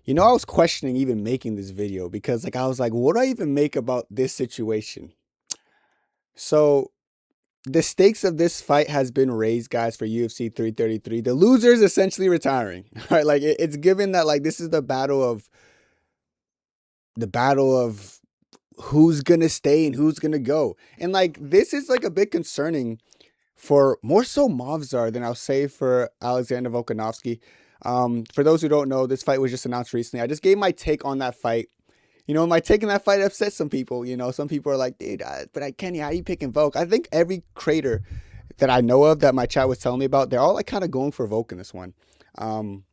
I was questioning even making this video because I was like, what do I even make about this situation? So the stakes of this fight has been raised, guys, for UFC 333. The loser is essentially retiring. Right? Like it's given that like this is the battle of who's gonna stay and who's gonna go. And like this is like a bit concerning for more so Movsar than I'll say for Alexander Volkanovski. For those who don't know, this fight was just announced recently. I just gave my take on that fight. My take on that fight upset some people. Some people are like, dude, Kenny, how you picking Volk? I think every creator that I know of that my chat was telling me about, they're all like kind of going for Volk in this one. Um,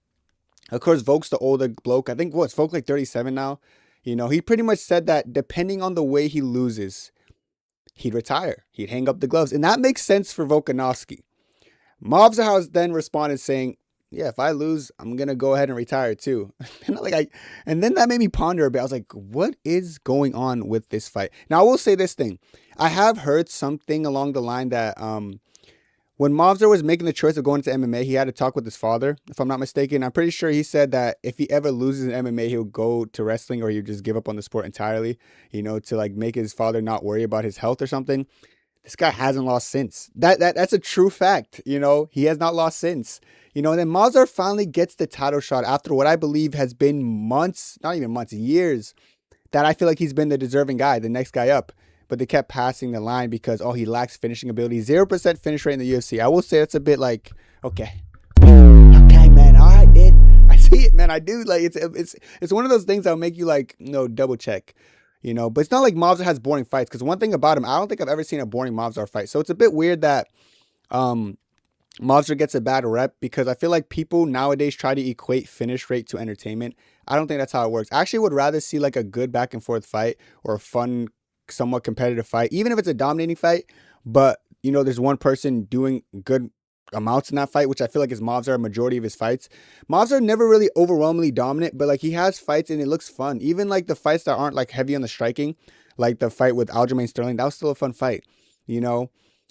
of course, Volk's the older bloke. I think what's Volk like 37 now. He pretty much said that depending on the way he loses, he'd retire. He'd hang up the gloves. And that makes sense for Volkanovski. Movsar then responded saying, yeah, if I lose, I'm going to go ahead and retire too. And then that made me ponder a bit. I was like, what is going on with this fight? Now, I will say this thing. I have heard something along the line that when Movsar was making the choice of going into MMA, he had to talk with his father, if I'm not mistaken. I'm pretty sure he said that if he ever loses in MMA, he'll go to wrestling or he'll just give up on the sport entirely, to like make his father not worry about his health or something. This guy hasn't lost since. That's a true fact. He has not lost since. And then Movsar finally gets the title shot after what I believe has been months, not even months, years, that I feel like he's been the deserving guy, the next guy up. But they kept passing the line because, he lacks finishing ability. 0% finish rate in the UFC. I will say that's a bit like, okay. Okay, man. All right, dude. I see it, man. I do. Like, it's one of those things that'll make you, like, double check. But it's not like Movsar has boring fights. Because one thing about him, I don't think I've ever seen a boring Movsar fight. So it's a bit weird that Movsar gets a bad rep because I feel like people nowadays try to equate finish rate to entertainment. I don't think that's how it works. I actually would rather see like a good back and forth fight or a fun, somewhat competitive fight, even if it's a dominating fight. But there's one person doing good amounts in that fight, which I feel like is Movsar a majority of his fights. Movsar never really overwhelmingly dominant, but like he has fights and it looks fun. Even like the fights that aren't like heavy on the striking, like the fight with Aljamain Sterling, that was still a fun fight.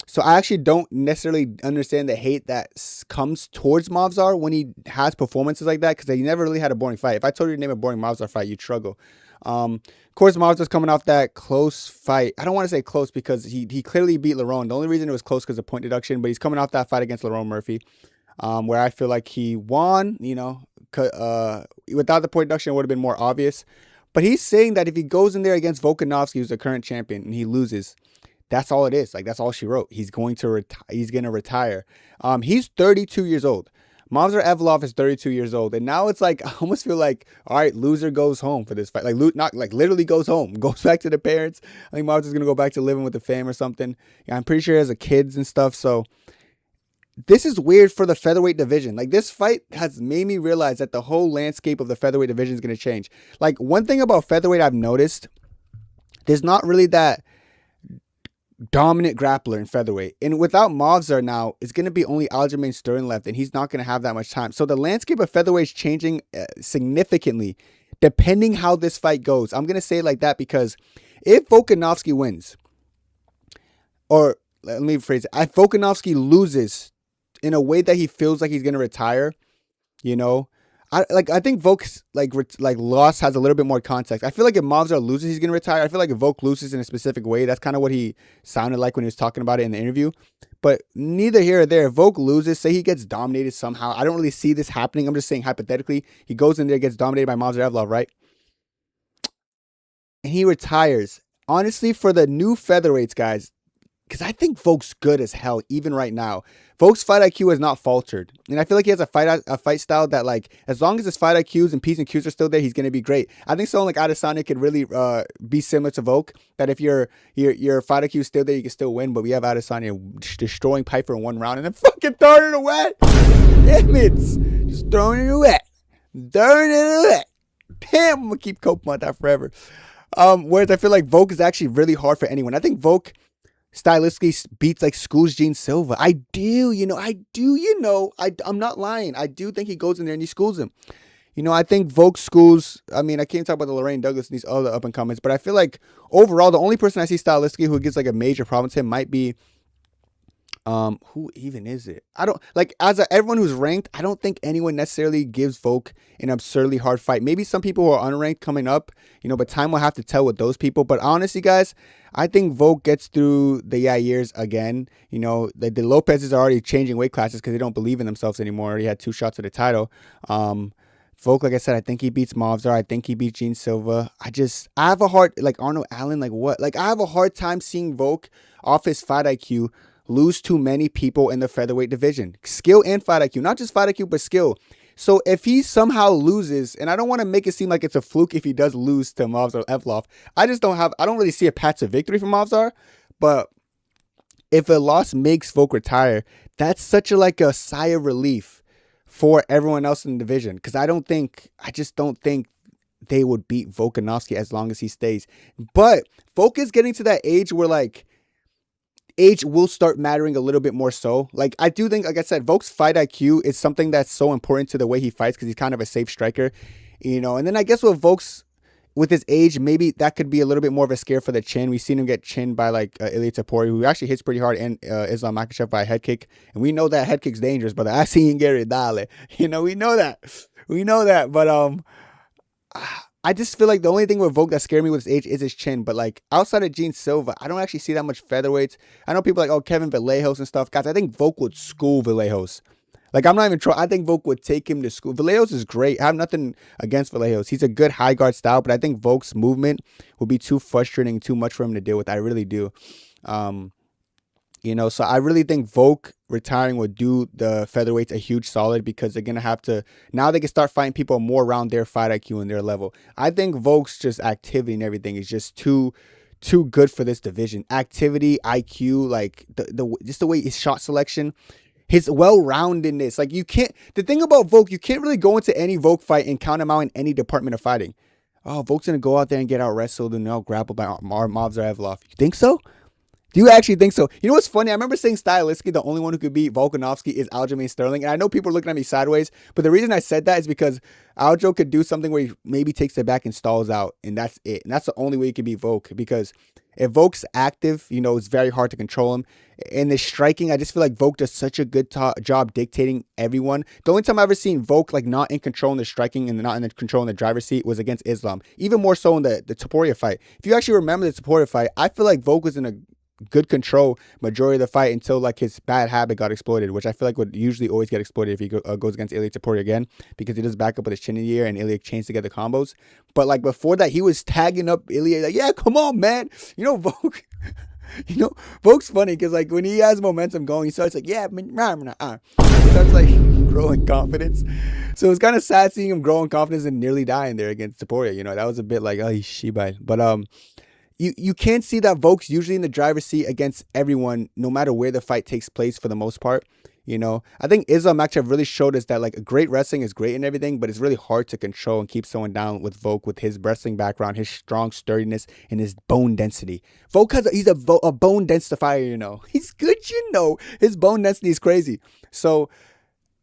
So I actually don't necessarily understand the hate that comes towards Movsar when he has performances like that, because he never really had a boring fight. If I told you to name a boring Movsar fight, you'd struggle. Of course, Movsar's coming off that close fight. I don't want to say close because he clearly beat Lerone. The only reason it was close because of point deduction, but he's coming off that fight against Lerone Murphy, where I feel like he won. Without the point deduction, it would have been more obvious. But he's saying that if he goes in there against Volkanovski, who's the current champion, and he loses, that's all it is. Like, that's all she wrote. He's going to retire. He's going to retire. He's 32 years old. Movsar Evloev is 32 years old. And now it's like, I almost feel like, all right, loser goes home for this fight. Like, not like literally goes home, goes back to the parents. I think Movsar's going to go back to living with the fam or something. Yeah, I'm pretty sure he has a kids and stuff. So this is weird for the featherweight division. Like, this fight has made me realize that the whole landscape of the featherweight division is going to change. Like, one thing about featherweight I've noticed, there's not really that dominant grappler in featherweight. And without Movsar now, it's going to be only Aljamain Sterling left, and he's not going to have that much time. So the landscape of featherweight is changing significantly depending how this fight goes. I'm going to say it like that because if Volkanovski wins, or let me rephrase it, if Volkanovski loses in a way that he feels like he's going to retire, I think Volk's like loss has a little bit more context. I feel like if Movsar loses, he's gonna retire. I feel like if Volk loses in a specific way, that's kind of what he sounded like when he was talking about it in the interview. But neither here or there. If Volk loses, say he gets dominated somehow. I don't really see this happening. I'm just saying hypothetically, he goes in there, gets dominated by Movsar Evloev, right? And he retires. Honestly, for the new featherweights, guys, because I think Volk's good as hell, even right now. Volk's fight IQ has not faltered. And I feel like he has a fight style that, like, as long as his fight IQs and P's and Q's are still there, he's going to be great. I think someone like Adesanya could really be similar to Volk, that if your fight IQ is still there, you can still win. But we have Adesanya destroying Piper in one round and then fucking throwing it away. Damn it. Just throwing it away. Throwing it away. Damn, I'm going to keep coping with that forever. Whereas I feel like Volk is actually really hard for anyone. I think Volk stylistically beats like schools Gene Silva. I'm not lying. I do think he goes in there and he schools him. I think Volk schools, I can't talk about the Lorraine Douglas and these other up and comers, but I feel like overall the only person I see stylistically who gives like a major problem to him might be Who even is it? I don't like everyone who's ranked. I don't think anyone necessarily gives Volk an absurdly hard fight. Maybe some people who are unranked coming up, but time will have to tell with those people. But honestly, guys, I think Volk gets through the years again. The Lopez's are already changing weight classes because they don't believe in themselves anymore. Already had 2 shots at the title. Volk, like I said, I think he beats Movsar. I think he beats Gene Silva. I have a hard, like Arnold Allen, like what? Like I have a hard time seeing Volk off his fight IQ lose too many people in the featherweight division. Skill and fight IQ. Not just fight IQ, but skill. So if he somehow loses, and I don't want to make it seem like it's a fluke if he does lose to Movsar Evloev. I don't really see a path to victory from Movsar, but if a loss makes Volk retire, that's such a sigh of relief for everyone else in the division. Because I just don't think they would beat Volkanovski as long as he stays. But Volk is getting to that age where age will start mattering a little bit more so. Like, I do think, like I said, Volk's fight IQ is something that's so important to the way he fights because he's kind of a safe striker, And then I guess with his age, maybe that could be a little bit more of a scare for the chin. We've seen him get chinned by Ilia Topuria, who actually hits pretty hard, and Islam Makhachev by a head kick. And we know that head kick's dangerous, but I see Gary Dale. We know that. We know that. But I just feel like the only thing with Volk that scared me with his age is his chin. But outside of Gene Silva, I don't actually see that much featherweights. I know people Kevin Vallejos and stuff. Guys, I think Volk would school Vallejos. I'm not even trying. I think Volk would take him to school. Vallejos is great. I have nothing against Vallejos. He's a good high guard style, but I think Volk's movement would be too frustrating, too much for him to deal with. I really do. So I really think Volk retiring would do the featherweights a huge solid because they're going to have to, now they can start fighting people more around their fight IQ and their level. I think Volk's just activity and everything is just too good for this division. Activity, IQ, just the way his shot selection, his well-roundedness. The thing about Volk, you can't really go into any Volk fight and count him out in any department of fighting. Oh, Volk's going to go out there and get out wrestled and out grappled by Movsar Evloev. You think so? Do you actually think so? You know what's funny? I remember saying stylistically the only one who could beat Volkanovski is Aljamain Sterling. And I know people are looking at me sideways, but the reason I said that is because Aljo could do something where he maybe takes it back and stalls out, and that's it. And that's the only way he could beat Volk, because if Volk's active, it's very hard to control him. And the striking, I just feel like Volk does such a good job dictating everyone. The only time I've ever seen Volk not in control in the striking and not in the control in the driver's seat was against Islam. Even more so in the Topuria fight. If you actually remember the Topuria fight, I feel like Volk was in a good control majority of the fight until his bad habit got exploited, which I feel like would usually always get exploited if he goes against Ilia Topuria again, because he does back up with his chin in the air and Ilia chains together combos. But before that, he was tagging up Ilia yeah, come on, man. Volk. Volk's funny because when he has momentum going, he starts yeah, he starts growing confidence. So it's kind of sad seeing him growing confidence and nearly dying there against Topuria. That was a bit oh, shibai. But You can't see that Volk's usually in the driver's seat against everyone, no matter where the fight takes place for the most part. I think Islam Makhachev really showed us that great wrestling is great and everything, but it's really hard to control and keep someone down with Volk with his wrestling background, his strong sturdiness, and his bone density. Volk he's a bone densifier, He's good, His bone density is crazy. So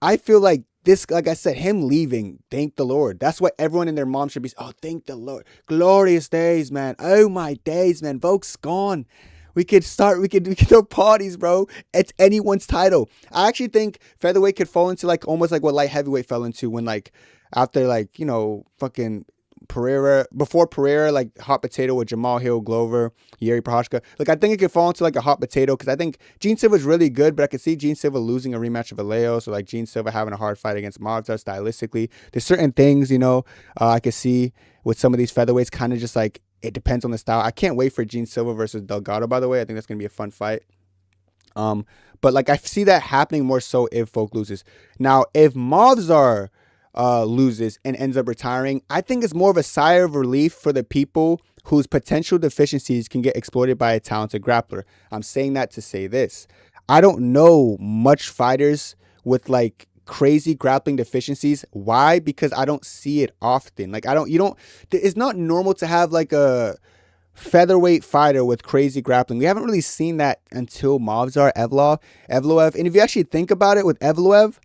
I feel like this, like I said, him leaving, thank the Lord. That's what everyone and their mom should be. Oh, thank the Lord. Glorious days, man. Oh, my days, man. Volk's gone. We could throw parties, bro. It's anyone's title. I actually think featherweight could fall into almost what light heavyweight fell into when after fucking Pereira, before Pereira, hot potato with Jamal Hill, Glover, Yuri Prochazka. I think it could fall into a hot potato because I think Gene Silva's really good, but I could see Gene Silva losing a rematch of Vallejos, or Gene Silva having a hard fight against Movsar stylistically. There's certain things, I could see with some of these featherweights, kind of just it depends on the style. I can't wait for Gene Silva versus Delgado, by the way. I think that's going to be a fun fight. But I see that happening more so if Volk loses. Now, if Movsar loses and ends up retiring, I think it's more of a sigh of relief for the people whose potential deficiencies can get exploited by a talented grappler. I'm saying that to say this. I don't know much fighters with crazy grappling deficiencies. Why? Because I don't see it often. It's not normal to have a featherweight fighter with crazy grappling. We haven't really seen that until Movsar Evloev. And if you actually think about it with Evloev,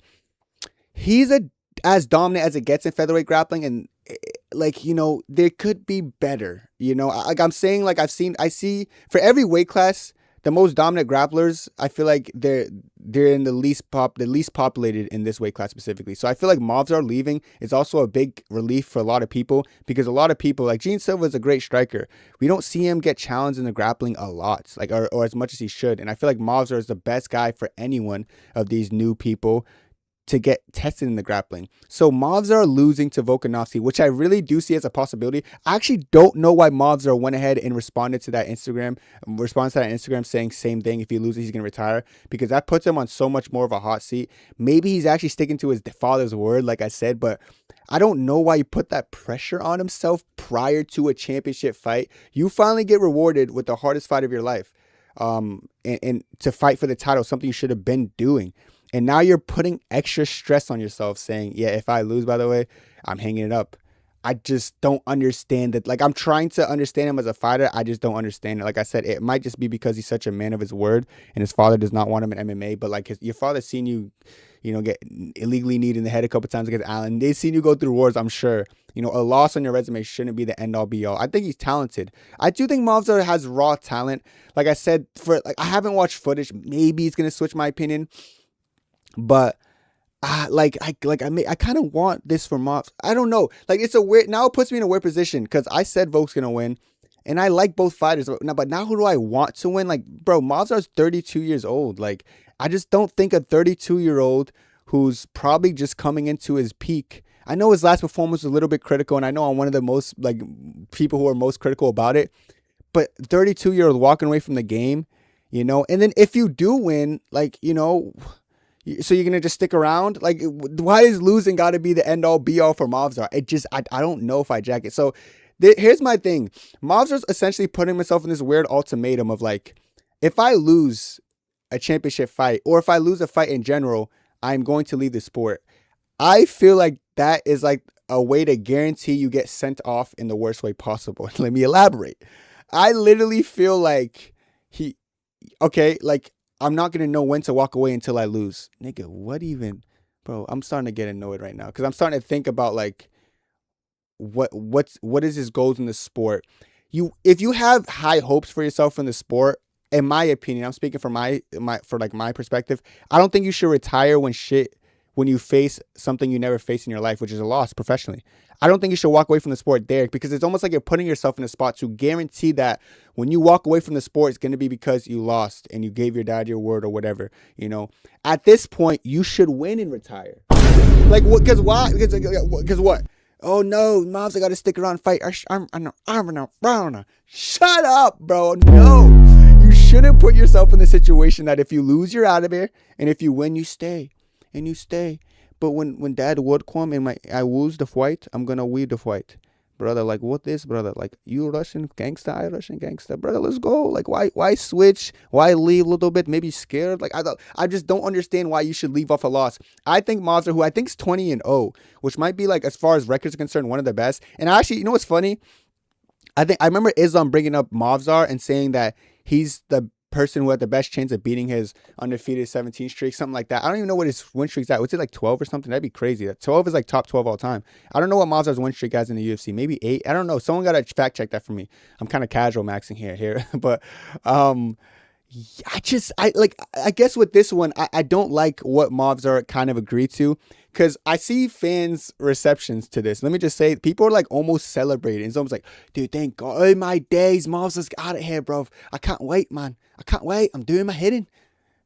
he's as dominant as it gets in featherweight grappling, and there could be better. I'm saying I see for every weight class the most dominant grapplers, I feel like they're in the least populated in this weight class specifically. So I feel like Movsar leaving is also a big relief for a lot of people, because a lot of people, like Gene Silva is a great striker. We don't see him get challenged in the grappling a lot, like or as much as he should. And I feel like Movsar is the best guy for anyone of these new people to get tested in the grappling. So Movsar losing to Volkanovski, which I really do see as a possibility. I actually don't know why Movsar went ahead and responded to that Instagram saying same thing, if he loses he's going to retire, because that puts him on so much more of a hot seat. Maybe he's actually sticking to his father's word, like I said, but I don't know why he put that pressure on himself prior to a championship fight. You finally get rewarded with the hardest fight of your life, and to fight for the title, something you should have been doing. And now you're putting extra stress on yourself saying, yeah, if I lose, by the way, I'm hanging it up. I just don't understand it. Like, I'm trying to understand him as a fighter. I just don't understand it. Like I said, it might just be because he's such a man of his word and his father does not want him in MMA. But like your father's seen you, get illegally kneed in the head a couple times against Allen. They've seen you go through wars, I'm sure. A loss on your resume shouldn't be the end all be all. I think he's talented. I do think Movsar has raw talent. Like I said, I haven't watched footage. Maybe he's gonna switch my opinion. But I kind of want this for Mobs. I don't know. Like, it's a weird, now it puts me in a weird position, because I said Volk's gonna win, and I like both fighters. But now who do I want to win? Like, bro, Mobsar's 32 years old. Like, I just don't think a 32-year-old who's probably just coming into his peak. I know his last performance was a little bit critical, and I know I'm one of the most people who are most critical about it. But 32-year-old walking away from the game, and then if you do win, so you're going to just stick around? Like, why is losing got to be the end all be all for Movsar? I don't know if I jack it. So here's my thing. Movsar's essentially putting himself in this weird ultimatum of like, if I lose a championship fight, or if I lose a fight in general, I'm going to leave the sport. I feel like that is like a way to guarantee you get sent off in the worst way possible. Let me elaborate. I literally feel like I'm not going to know when to walk away until I lose. Nigga, what even? Bro, I'm starting to get annoyed right now, because I'm starting to think about like what is his goals in the sport. If you have high hopes for yourself in the sport, in my opinion, I'm speaking from my perspective, I don't think you should retire when you face something you never faced in your life, which is a loss professionally. I don't think you should walk away from the sport there, because it's almost like you're putting yourself in a spot to guarantee that when you walk away from the sport, it's going to be because you lost and you gave your dad your word or whatever. At this point, you should win and retire. Like, what? Because why? Because what? Oh no, Moms, I got to stick around and fight. Shut up, bro. No, you shouldn't put yourself in the situation that if you lose, you're out of here, and if you win, you stay. And you stay. But when dad would come and I lose the fight, I'm gonna win the fight. Brother, like, what this, brother? Like, you Russian gangster, I Russian gangster. Brother, let's go. Like, why switch? Why leave a little bit? Maybe scared? Like, I just don't understand why you should leave off a loss. I think Movsar, who I think is 20-0, which might be, like, as far as records are concerned, one of the best. And actually, you know what's funny? I remember Islam bringing up Movsar and saying that he's the person who had the best chance of beating his undefeated 17 streak, something like that. I don't even know what his win streak's at. Was it like 12 or something? That'd be crazy. 12 is like top 12 all time. I don't know what Movsar's win streak has in the UFC. Maybe 8. I don't know. Someone got to fact check that for me. I'm kind of casual maxing here. But I guess with this one, I don't like what Movsar kind of agreed to, because I see fans' receptions to this. Let me just say, people are like almost celebrating. It's almost like, dude, thank God. Oh my days, Movsar's out of here, bro. I can't wait, man. I can't wait. I'm doing my hitting.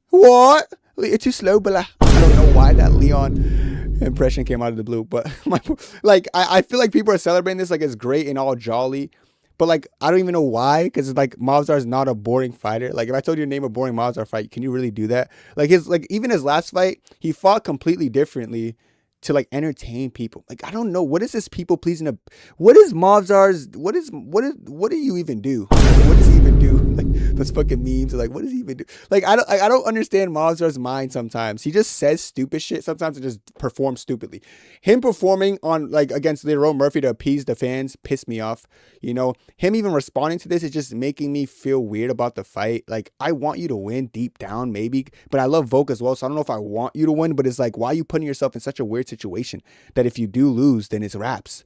What? You're too slow, Bella. I don't know why that Leon impression came out of the blue, but I feel like people are celebrating this like it's great and all jolly. But like, I don't even know why, because it's like Movsar is not a boring fighter. Like, if I told you to name a boring Movsar fight, can you really do that? Like, even his last fight, he fought completely differently to like entertain people. Like, I don't know, what is this people pleasing? What is Movsar's? What do you even do? What does he even do? Like, those fucking memes are like, what does he even do? Like, I don't understand Movsar's mind sometimes. He just says stupid shit sometimes and just performs stupidly. Him performing on like against Lerone Murphy to appease the fans pissed me off. Him even responding to this is just making me feel weird about the fight. Like, I want you to win deep down, maybe, but I love Volk as well, so I don't know if I want you to win, but it's like, why are you putting yourself in such a weird situation that if you do lose, then it's wraps,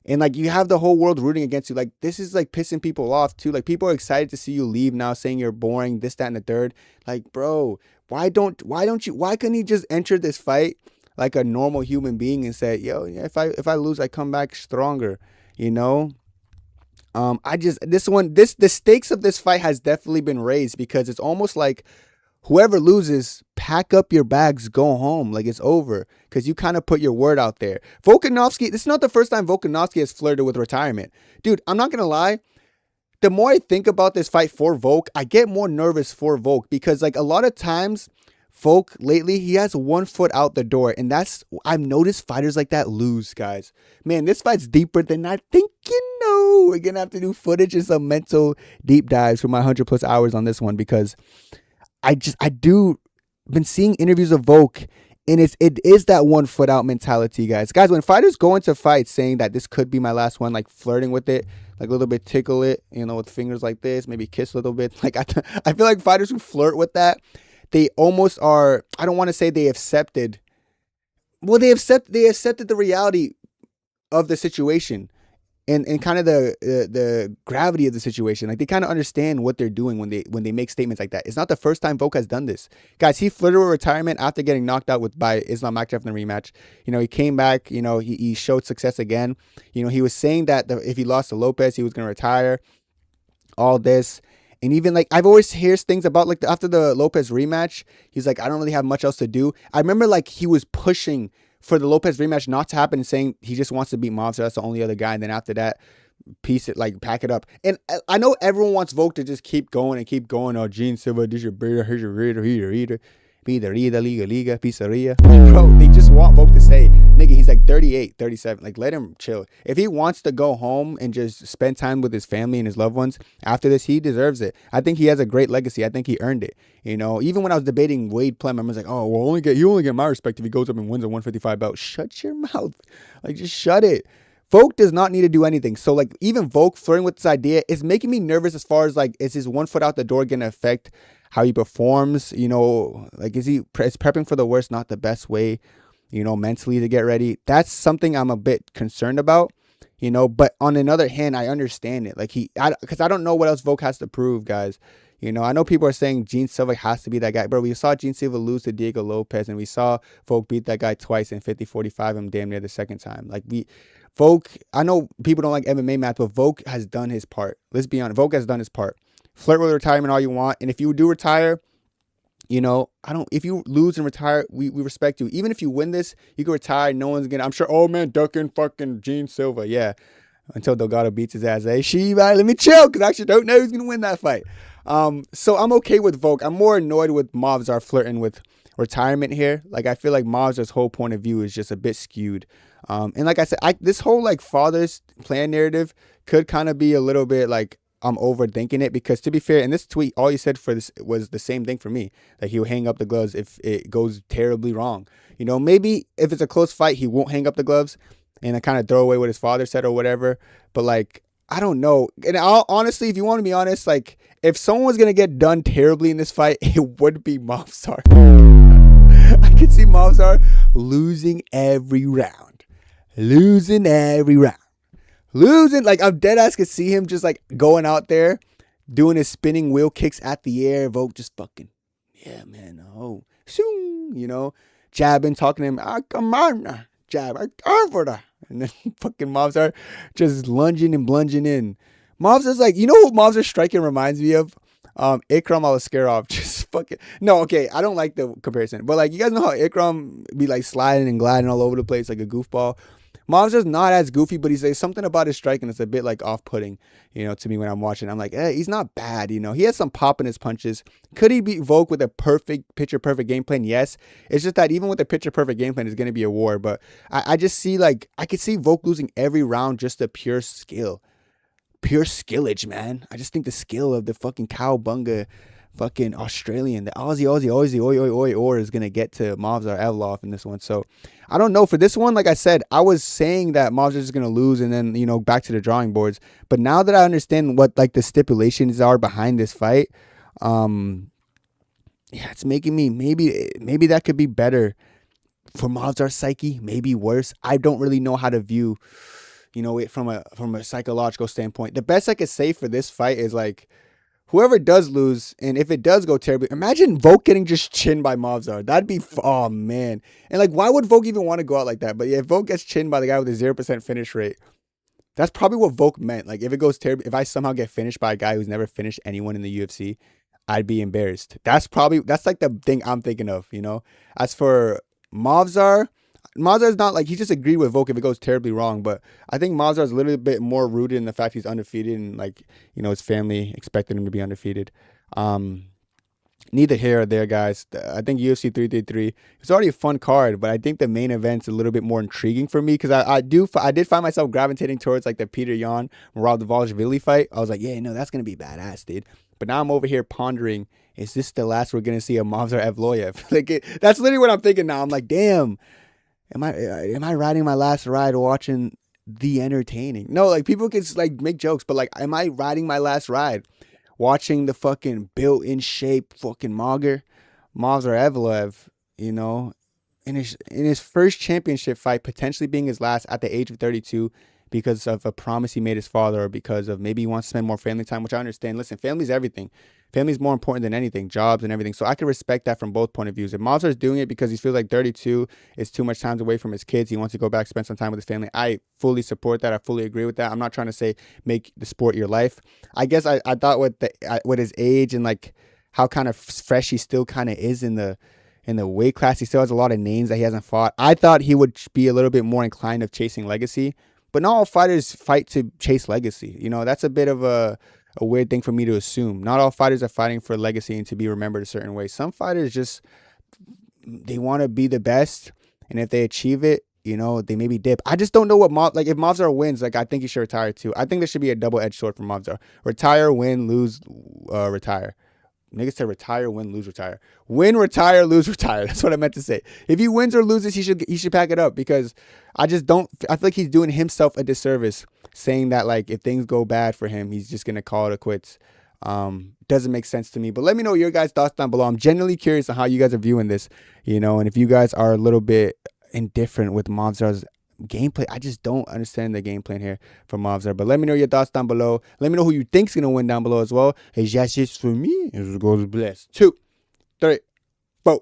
And like you have the whole world rooting against you. Like this is like pissing people off too. Like people are excited to see you leave now, saying you're boring, this, that, and the third. Like, bro, why couldn't he just enter this fight like a normal human being and say, yo, yeah, if I lose, I come back stronger, you know? I just the stakes of this fight has definitely been raised because it's almost like whoever loses, pack up your bags, go home. Like it's over because you kind of put your word out there. Volkanovski, this is not the first time Volkanovski has flirted with retirement. Dude, I'm not going to lie. The more I think about this fight for Volk, I get more nervous for Volk because like a lot of times Volk lately, he has one foot out the door. And I've noticed fighters like that lose, guys. Man, this fight's deeper than I think you know. We're going to have to do footage and some mental deep dives for my 100+ hours on this one because been seeing interviews of Volk, and it is that one foot out mentality, guys. Guys, when fighters go into fights saying that this could be my last one, like flirting with it, like a little bit tickle it, with fingers like this, maybe kiss a little bit. Like I feel like fighters who flirt with that, they almost are. I don't want to say they accepted. Well, they accepted the reality of the situation. And kind of the gravity of the situation. Like they kind of understand what they're doing when they make statements like that. It's not the first time Volk has done this. Guys, he flirted with retirement after getting knocked out by Islam Makhachev in the rematch. He came back, he showed success again. He was saying that if he lost to Lopez, he was going to retire. All this. And even like I've always heard things about like after the Lopez rematch, he's like, I don't really have much else to do. I remember like he was pushing for the Lopez rematch not to happen and saying he just wants to beat Movsar. That's the only other guy. And then after that, pack it up. And I know everyone wants Volk to just keep going and keep going. Oh, Gene Silva, this your breeder, here's your reader. Be the Liga, Pizzeria. Bro, they just want Volk to stay. Nigga, he's like 38, 37. Like, let him chill. If he wants to go home and just spend time with his family and his loved ones after this, he deserves it. I think he has a great legacy. I think he earned it. Even when I was debating Wade Plem, I was like, oh, well, you only get my respect if he goes up and wins a 155 belt. Shut your mouth. Like, just shut it. Volk does not need to do anything. So, like, even Volk flirting with this idea is making me nervous as far as, like, is his one foot out the door going to affect how he performs? Like, is prepping for the worst not the best way, mentally to get ready? That's something I'm a bit concerned about, But on another hand, I understand it. Like, because I don't know what else Volk has to prove, guys. I know people are saying Gene Silva has to be that guy. Bro, we saw Gene Silva lose to Diego Lopez, and we saw Volk beat that guy twice in 50-45 him damn near the second time. Like, Volk, I know people don't like MMA math, but Volk has done his part. Let's be honest. Volk has done his part. Flirt with retirement all you want. And if you do retire, if you lose and retire, we respect you. Even if you win this, you can retire. No one's going to, I'm sure, oh man, ducking fucking Gene Silva. Yeah. Until Delgado beats his ass. Hey, let me chill because I actually don't know who's going to win that fight. So I'm okay with Volk. I'm more annoyed with Movsar flirting with retirement here. Like, I feel like Movsar's whole point of view is just a bit skewed. And like I said, this whole like father's plan narrative could kind of be a little bit like I'm overthinking it because, to be fair, in this tweet, all you said for this was the same thing for me. Like, he'll hang up the gloves if it goes terribly wrong. Maybe if it's a close fight, he won't hang up the gloves and I kind of throw away what his father said or whatever. But like, I don't know. And honestly, if you want to be honest, like if someone was going to get done terribly in this fight, it would be Movsar. I could see Movsar losing every round. Like, I'm dead ass could see him just like going out there doing his spinning wheel kicks at the air. Volk just fucking, yeah, man. Oh, soon, jabbing, talking to him. Come on, jab, for that. And then fucking Movsar just lunging and blunging in. Movsar's like, who Movsar striking reminds me of? Ikram Alaskarov. Just fucking, no, okay, I don't like the comparison. But like, you guys know how Ikram be like sliding and gliding all over the place like a goofball? Movsar's not as goofy, but he's something about his striking that's a bit like off-putting, to me when I'm watching. I'm like, hey, he's not bad, He has some pop in his punches. Could he beat Volk with a picture-perfect game plan? Yes. It's just that even with a picture-perfect game plan, it's going to be a war. But I just see, like, I could see Volk losing every round just to pure skill. Pure skillage, man. I just think the skill of the fucking cowbunga fucking Australian, the Aussie, is going to get to Movsar Evloev in this one. So, I don't know. For this one, like I said, I was saying that Movsar is going to lose and then, back to the drawing boards. But now that I understand what, like, the stipulations are behind this fight, it's making me, maybe that could be better for Movsar's psyche, maybe worse. I don't really know how to view from a psychological standpoint. The best I could say for this fight is like whoever does lose, and if it does go terribly, imagine Volk getting just chinned by Movsar. That'd be, oh man. And like, why would Volk even want to go out like that? But yeah, if Volk gets chinned by the guy with a 0% finish rate, that's probably what Volk meant. Like, if it goes terribly, if I somehow get finished by a guy who's never finished anyone in the UFC, I'd be embarrassed. That's like the thing I'm thinking of, you know? As for Movsar, Movsar's not like, he just agreed with Volk if it goes terribly wrong, but I think Movsar's a little bit more rooted in the fact he's undefeated and like, his family expected him to be undefeated. Um, Neither here or there, guys. I think UFC 333, it's already a fun card, but I think the main event's a little bit more intriguing for me because I did find myself gravitating towards like the Peter Yan Merab Dvalishvili fight. I was like, yeah, no, that's gonna be badass, dude. But now I'm over here pondering, is this the last we're gonna see of Movsar Evloev? That's literally what I'm thinking now. I'm like, damn, am I riding my last ride watching the entertaining? No, like people can like make jokes, but like, am I riding my last ride watching the fucking built in shape fucking Movsar Evloev, in his first championship fight, potentially being his last at the age of 32 because of a promise he made his father or because of maybe he wants to spend more family time, which I understand. Listen, family's everything. Family's more important than anything, jobs and everything. So I can respect that from both point of views. If Movsar's doing it because he feels like 32 is too much time away from his kids, he wants to go back, spend some time with his family, I fully support that. I fully agree with that. I'm not trying to say make the sport your life. I guess I thought with his age and like how kind of fresh he still kind of is in the weight class, he still has a lot of names that he hasn't fought. I thought he would be a little bit more inclined of chasing legacy, but not all fighters fight to chase legacy. That's a bit of a weird thing for me to assume. Not all fighters are fighting for legacy and to be remembered a certain way. Some fighters just, they want to be the best, and if they achieve it, they maybe dip. I just don't know if Movsar wins, like I think he should retire too. I think there should be a double-edged sword for Movsar. Retire, win, lose, retire. Niggas said retire, win, lose, retire. Win, retire, lose, retire. That's what I meant to say. If he wins or loses, he should pack it up because I feel like he's doing himself a disservice saying that like if things go bad for him, he's just gonna call it quits. Doesn't make sense to me. But let me know your guys' thoughts down below. I'm genuinely curious on how you guys are viewing this, and if you guys are a little bit indifferent with Movsar's gameplay. I just don't understand the game plan here for Movsar. But let me know your thoughts down below. Let me know who you think's gonna win down below as well. Hey, that's just for me. It goes blessed. 2, 3, 4.